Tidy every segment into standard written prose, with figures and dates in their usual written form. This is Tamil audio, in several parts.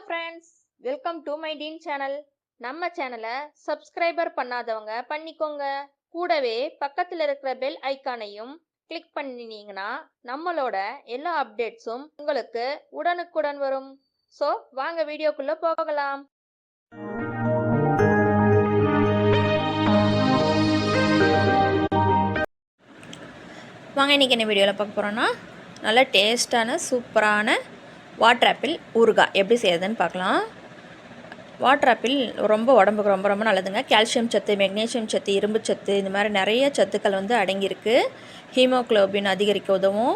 Friends, welcome to my dean channel. நம்ம சேனலை சப்ஸ்கிரைபர் பண்ணாதவங்க பண்ணிக்கோங்க. கூடவே பக்கத்தில் இருக்கிற பெல் ஐக்கானையும் கிளிக் பண்ணினீங்கன்னா நம்மளோட எல்லா அப்டேட்ஸும் உங்களுக்கு உடனுக்குடன் வரும். ஸோ வாங்க வீடியோக்குள்ள போகலாம். வாங்க இன்றைக்கி என்ன வீடியோவில் பார்க்க போகிறோன்னா நல்ல டேஸ்டான சூப்பரான வாட்டர் ஆப்பிள் ஊறுகாய் எப்படி செய்யறதுன்னு பார்க்கலாம். வாட்டர் ஆப்பிள் ரொம்ப உடம்புக்கு ரொம்ப ரொம்ப நல்லதுங்க. கால்சியம் சத்து, மெக்னீசியம் சத்து, இரும்பு சத்து, இந்த மாதிரி நிறைய சத்துக்கள் அடங்கியிருக்கு. ஹீமோக்ளோபின் அதிகரிக்க உதவும்.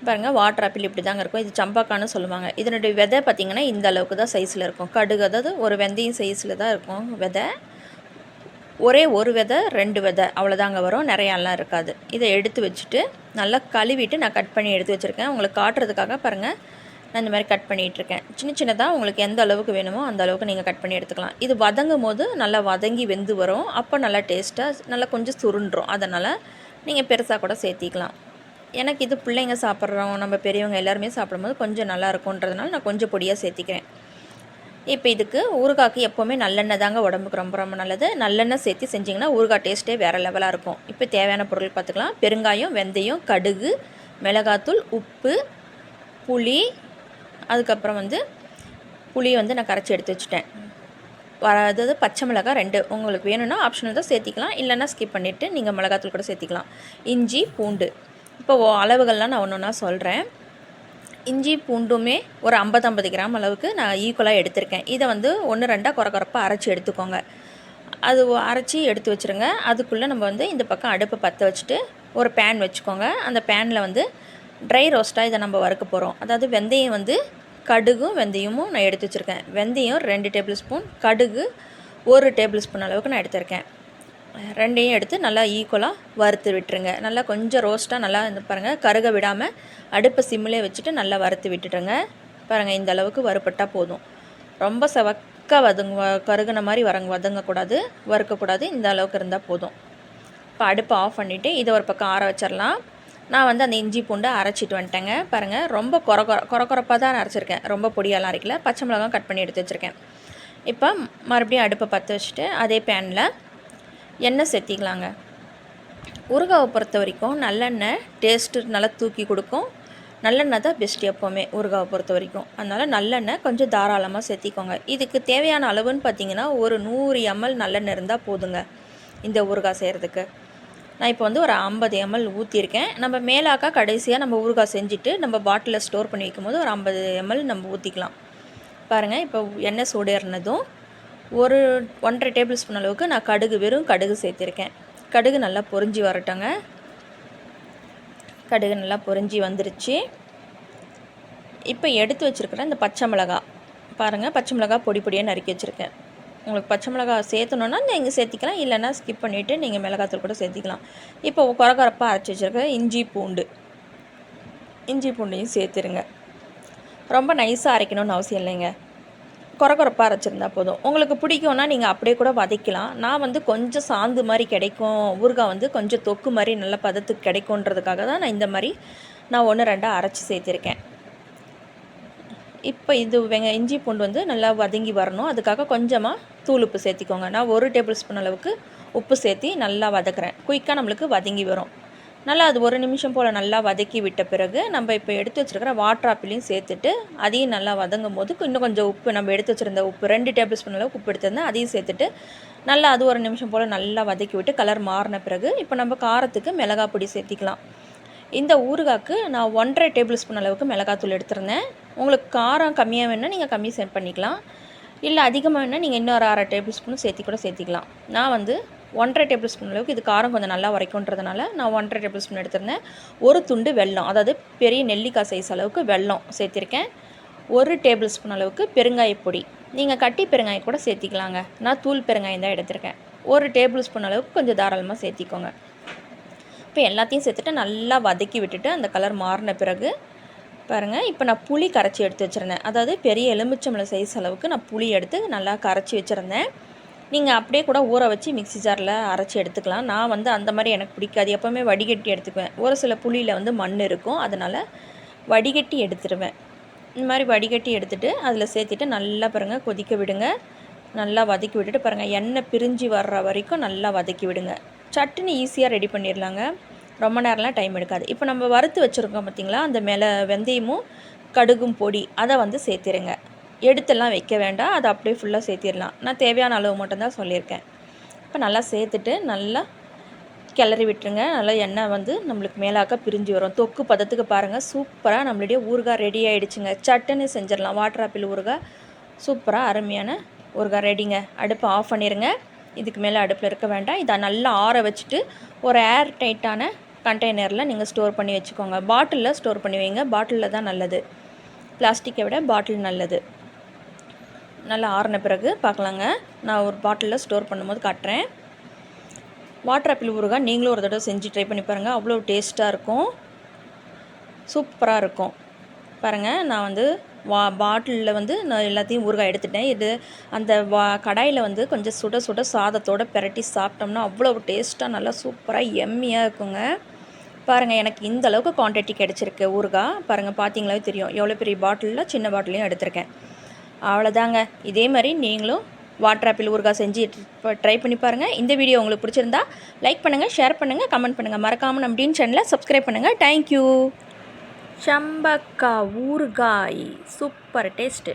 பாருங்கள், வாட்டர் ஆப்பிள் இப்படி தாங்க இருக்கும். இது சம்பாக்கான்னு சொல்லுவாங்க. இதனுடைய விதை பார்த்திங்கன்னா இந்த அளவுக்கு தான் சைஸில் இருக்கும். கடுகு, அதாவது ஒரு வெந்தயம் சைஸில் தான் இருக்கும் விதை. ஒரே ஒரு விதை 2 விதை அவ்வளோதாங்க வரும், நிறையாலாம் இருக்காது. இதை எடுத்து வச்சுட்டு நல்லா கழுவிட்டு நான் கட் பண்ணி எடுத்து வச்சுருக்கேன். உங்களுக்கு காட்டுறதுக்காக பாருங்கள், நான் இந்த மாதிரி கட் பண்ணிகிட்ருக்கேன். சின்ன சின்னதாக உங்களுக்கு எந்த அளவுக்கு வேணுமோ அந்த அளவுக்கு நீங்கள் கட் பண்ணி எடுத்துக்கலாம். இது வதங்கும் போது நல்லா வதங்கி வெந்து வரும். அப்போ நல்லா டேஸ்ட்டாக நல்லா கொஞ்சம் சுருண்டுரும். அதனால் நீங்கள் பெருசாக கூட சேர்த்திக்கலாம். எனக்கு இது பிள்ளைங்க சாப்பிட்றோம், நம்ம பெரியவங்க எல்லாருமே சாப்பிடும்போது கொஞ்சம் நல்லா இருக்கும்ன்றதுனால நான் கொஞ்சம் பொடியாக சேர்த்திக்கிறேன். இப்போ இதுக்கு ஊறுகாய்க்கு எப்போவுமே நல்லெண்ணெய் தாங்க உடம்புக்கு ரொம்ப ரொம்ப நல்லது. நல்லெண்ணெய் சேர்த்து செஞ்சிங்கன்னா ஊறுகாய் டேஸ்ட்டே வேறு லெவலாக இருக்கும். இப்போ தேவையான பொருள் பார்த்துக்கலாம். பெருங்காயம், வெந்தயம், கடுகு, மிளகாத்தூள், உப்பு, புளி, அதுக்கப்புறம் புளி நான் கரைச்சி எடுத்து வச்சுட்டேன். அதாவது பச்சை மிளகாய் 2 உங்களுக்கு வேணும்னா ஆப்ஷனல் தான் சேர்த்திக்கலாம், இல்லைன்னா ஸ்கிப் பண்ணிவிட்டு நீங்கள் மிளகாத்தூள் கூட சேர்த்திக்கலாம். இஞ்சி, பூண்டு. இப்போ அளவுகள்லாம் நான் ஒன்று ஒன்றா சொல்கிறேன். இஞ்சி பூண்டுமே ஒரு 50 கிராம் அளவுக்கு நான் ஈக்குவலாக எடுத்திருக்கேன். இதை 1 2 குறப்பாக அரைச்சி எடுத்துக்கோங்க. அது அரைச்சி எடுத்து வச்சுருங்க. அதுக்குள்ளே நம்ம இந்த பக்கம் அடுப்பை பற்ற வச்சுட்டு ஒரு பேன் வச்சுக்கோங்க. அந்த பேனில் ட்ரை ரோஸ்ட்டாக இதை நம்ம வறுக்க போகிறோம். அதாவது வெந்தயம் கடுகும் வெந்தயமும் நான் எடுத்து வச்சுருக்கேன். வெந்தயம் 2 டேபிள் ஸ்பூன், கடுகு 1 டேபிள் ஸ்பூன் அளவுக்கு நான் எடுத்திருக்கேன். ரெண்டையும் எடுத்து நல்லா ஈக்குவலாக வறுத்து விட்டுருங்க. நல்லா கொஞ்சம் ரோஸ்ட்டாக நல்லா பாருங்கள், கருக விடாமல் அடுப்பை சிம்மிலே வச்சுட்டு நல்லா வறுத்து விட்டுட்டுருங்க. பாருங்கள், இந்த அளவுக்கு வறுப்பட்டால் போதும். ரொம்ப செவக்க கருகின மாதிரி வதங்கக்கூடாது, வறுக்கக்கூடாது. இந்த அளவுக்கு இருந்தால் போதும். இப்போ அடுப்பை ஆஃப் பண்ணிவிட்டு இதை ஒரு பக்கம் ஆற வச்சிடலாம். நான் அந்த இஞ்சி பூண்டை அரைச்சிட்டு வந்துட்டேங்க. பாருங்கள், ரொம்ப குறப்பாக தான் அரைச்சிருக்கேன், ரொம்ப பொடியெல்லாம் அரைக்கல. பச்சை மிளகாய் கட் பண்ணி எடுத்து வச்சுருக்கேன். இப்போ மறுபடியும் அடுப்பை பற்ற வச்சுட்டு அதே பேனில் எண்ணெய் சேர்த்திக்கலாங்க. ஊறுகாவை பொறுத்த வரைக்கும் நல்லெண்ணெய் டேஸ்ட்டு நல்லா தூக்கி கொடுக்கும். நல்லெண்ணெய் தான் பெஸ்ட் எப்போவுமே ஊறுகாவை பொறுத்த வரைக்கும். அதனால் நல்லெண்ணெய் கொஞ்சம் தாராளமாக சேர்த்திக்கோங்க. இதுக்கு தேவையான அளவுன்னு பார்த்திங்கன்னா ஒரு 100 ml நல்லெண்ணெய் இருந்தால் போதுங்க இந்த ஊறுகாய் செய்கிறதுக்கு. நான் இப்போ ஒரு 50 ml ஊற்றிருக்கேன். நம்ம மேலாக்கா கடைசியாக நம்ம ஊறுகாய் செஞ்சுட்டு நம்ம பாட்டிலில் ஸ்டோர் பண்ணி வைக்கும் போது ஒரு 50 ml நம்ம ஊற்றிக்கலாம். பாருங்கள், இப்போ எண்ணெய் சூடேறினதும் ஒரு 1.5 டேபிள் ஸ்பூன் அளவுக்கு நான் வெறும் கடுகு சேர்த்திருக்கேன். கடுகு நல்லா பொரிஞ்சு வரட்டோங்க. கடுகு நல்லா பொரிஞ்சு வந்துருச்சு. இப்போ எடுத்து வச்சுருக்கிறேன் இந்த பச்சை மிளகாய். பாருங்கள், பச்சை மிளகாய் பொடி பொடியாக நறுக்கி வச்சுருக்கேன். உங்களுக்கு பச்சை மிளகாய் சேர்த்தணுன்னா நீங்கள் சேர்த்திக்கலாம், இல்லைன்னா ஸ்கிப் பண்ணிவிட்டு நீங்கள் மிளகாத்தூள் கூட சேர்த்திக்கலாம். இப்போ குறப்பாக அரைச்சி வச்சுருக்க இஞ்சி பூண்டையும் சேர்த்துருங்க. ரொம்ப நைஸாக அரைக்கணும்னு அவசியம் இல்லைங்க, குறப்பாக அரைச்சிருந்தா போதும். உங்களுக்கு பிடிக்கும்னா நீங்கள் அப்படியே கூட வதக்கலாம். நான் கொஞ்சம் சாந்து மாதிரி கிடைக்கும், ஊறுகாய் கொஞ்சம் தொக்கு மாதிரி நல்ல பதத்துக்கு கிடைக்குன்றதுக்காக தான் நான் இந்த மாதிரி 1 2 அரைச்சி சேர்த்திருக்கேன். இப்போ இது இஞ்சி பூண்டு நல்லா வதங்கி வரணும். அதுக்காக கொஞ்சமாக தூள் உப்பு சேர்த்திக்கோங்க. நான் 1 டேபிள் ஸ்பூன் அளவுக்கு உப்பு சேர்த்தி நல்லா வதக்குறேன். குயிக்காக நம்மளுக்கு வதங்கி வரும். நல்லா அது 1 நிமிஷம் போல் நல்லா வதக்கி விட்ட பிறகு நம்ம இப்போ எடுத்து வச்சுருக்கிற வாட்டர் ஆப்பிளையும் சேர்த்துட்டு அதையும் நல்லா வதங்கும் போது இன்னும் கொஞ்சம் உப்பு, நம்ம எடுத்து வச்சுருந்த உப்பு 2 டேபிள் ஸ்பூன் அளவுக்கு உப்பு எடுத்திருந்தேன், அதையும் சேர்த்துட்டு நல்லா அது 1 நிமிஷம் போல் நல்லா வதக்கி விட்டு கலர் மாறின பிறகு இப்போ நம்ம காரத்துக்கு மிளகாய் பொடி சேர்த்திக்கலாம். இந்த ஊறுகாய்க்கு நான் 1.5 டேபிள் ஸ்பூன் அளவுக்கு மிளகாத்தூள் எடுத்திருந்தேன். உங்களுக்கு காரம் கம்மியாக வேணுன்னா நீங்கள் கம்மி செட் பண்ணிக்கலாம், இல்லை அதிகமாக வேணுன்னா நீங்கள் இன்னொரு 1/2 டேபிள் ஸ்பூன் சேர்த்திக்கலாம். நான் 1.5 டேபிள் ஸ்பூன் அளவுக்கு இது காரம் கொஞ்சம் நல்லா வரைக்கும்ன்றதுனால நான் 1.5 டேபிள் ஸ்பூன் எடுத்திருந்தேன். ஒரு துண்டு வெல்லம், அதாவது பெரிய நெல்லிக்காய் சைஸ் அளவுக்கு வெல்லம் சேர்த்திருக்கேன். 1 டேபிள் ஸ்பூன் அளவுக்கு பெருங்காய பொடி, நீங்கள் கட்டி பெருங்காயம் கூட சேர்த்திக்கலாங்க. நான் தூள் பெருங்காயம் தான் எடுத்திருக்கேன். 1 டேபிள் ஸ்பூன் அளவுக்கு கொஞ்சம் தாராளமாக சேர்த்திக்கோங்க. இப்போ எல்லாத்தையும் சேர்த்துட்டு நல்லா வதக்கி விட்டுட்டு அந்த கலர் மாறின பிறகு பாருங்கள், இப்போ நான் புளி கரைச்சி எடுத்து வச்சுருந்தேன். அதாவது பெரிய எலுமிச்சம்பழம் சைஸ் அளவுக்கு நான் புளி எடுத்து நல்லா கரைச்சி வச்சுருந்தேன். நீங்கள் அப்படியே கூட ஊற வச்சு மிக்ஸி ஜாரில் அரைச்சி எடுத்துக்கலாம். நான் அந்த மாதிரி எனக்கு பிடிக்காது, எப்போவுமே வடிகட்டி எடுத்துக்குவேன். ஒரு சில புளியில் மண் இருக்கும், அதனால் வடிகட்டி எடுத்துருவேன். இந்த மாதிரி வடிகட்டி எடுத்துகிட்டு அதில் சேர்த்துட்டு நல்லா பாருங்கள் கொதிக்க விடுங்க. நல்லா வதக்கி விட்டுட்டு பாருங்கள், எண்ணெய் பிரிஞ்சு வர்ற வரைக்கும் நல்லா வதக்கி விடுங்க. சட்னி ஈஸியாக ரெடி பண்ணிடலாங்க, ரொம்ப நேரம்லாம் டைம் எடுக்காது. இப்போ நம்ம வறுத்து வச்சுருக்கோம் பார்த்திங்களா, அந்த மேலே வெந்தயமும் கடுகும் பொடி அதை வந்து சேர்த்திருங்க. எடுத்தெல்லாம் வைக்க வேண்டாம், அதை அப்படியே ஃபுல்லாக சேர்த்திடலாம். நான் தேவையான அளவு மட்டும்தான் சொல்லியிருக்கேன். இப்போ நல்லா சேர்த்துட்டு நல்லா கிளறி விட்டுருங்க. நல்லா எண்ணெய் வந்து நம்மளுக்கு மேலாக்க பிரிஞ்சு வரும். தொக்கு பதத்துக்கு பாருங்கள், சூப்பராக நம்மளுடைய ஊறுகாய் ரெடி ஆகிடுச்சுங்க. சட்டுன்னு செஞ்சிடலாம். வாட்டர் ஆப்பிள் ஊறுகாய் சூப்பராக அருமையான ஊறுகாய் ரெடிங்க. அடுப்பை ஆஃப் பண்ணிடுங்க. இதுக்கு மேலே அடுப்பில் இருக்க வேண்டாம். இதை நல்லா ஆற வச்சுட்டு ஒரு ஏர் டைட்டான கண்டெய்னரில் நீங்கள் ஸ்டோர் பண்ணி வச்சுக்கோங்க. பாட்டிலில் ஸ்டோர் பண்ணி வைங்க, பாட்டிலில் தான் நல்லது. பிளாஸ்டிக்கை விட பாட்டில் நல்லது. நல்லா ஆறின பிறகு பார்க்கலாங்க. நான் ஒரு பாட்டிலில் ஸ்டோர் பண்ணும்போது காட்டுறேன். வாட்டர் ஆப்பிள் ஊறுகாய் நீங்களும் ஒரு தடவை செஞ்சு ட்ரை பண்ணி பாருங்கள். அவ்வளோ டேஸ்ட்டாக இருக்கும், சூப்பராக இருக்கும். பாருங்கள், நான் வந்து பாட்டிலில் வந்து நான் எல்லாத்தையும் ஊறுகாய் எடுத்துட்டேன். இது அந்த கடாயில் வந்து கொஞ்சம் சுட சுட சாதத்தோடு பிரட்டி சாப்பிட்டோம்னா அவ்வளோ டேஸ்ட்டாக நல்லா சூப்பராக எம்மியாக இருக்குங்க. பாருங்கள், எனக்கு இந்த அளவுக்கு குவான்டிட்டி கிடச்சிருக்கு ஊறுகாய். பாருங்கள், பார்த்தீங்களாவே தெரியும் எவ்வளோ பெரிய பாட்டிலில் சின்ன பாட்டிலையும் எடுத்திருக்கேன். அவ்வளோதாங்க. இதே மாதிரி நீங்களும் வாட்டர் ஆப்பிள் ஊறுகாய் செஞ்சு ட்ரை பண்ணி பாருங்கள். இந்த வீடியோ உங்களுக்கு பிடிச்சிருந்தா லைக் பண்ணுங்கள், ஷேர் பண்ணுங்கள், கமெண்ட் பண்ணுங்கள். மறக்காமல் நம்ம டீன் சேனலை சப்ஸ்கிரைப் பண்ணுங்கள். தேங்க்யூ. சம்பக்காய் ஊறுகாய் சூப்பர் டேஸ்ட்டு.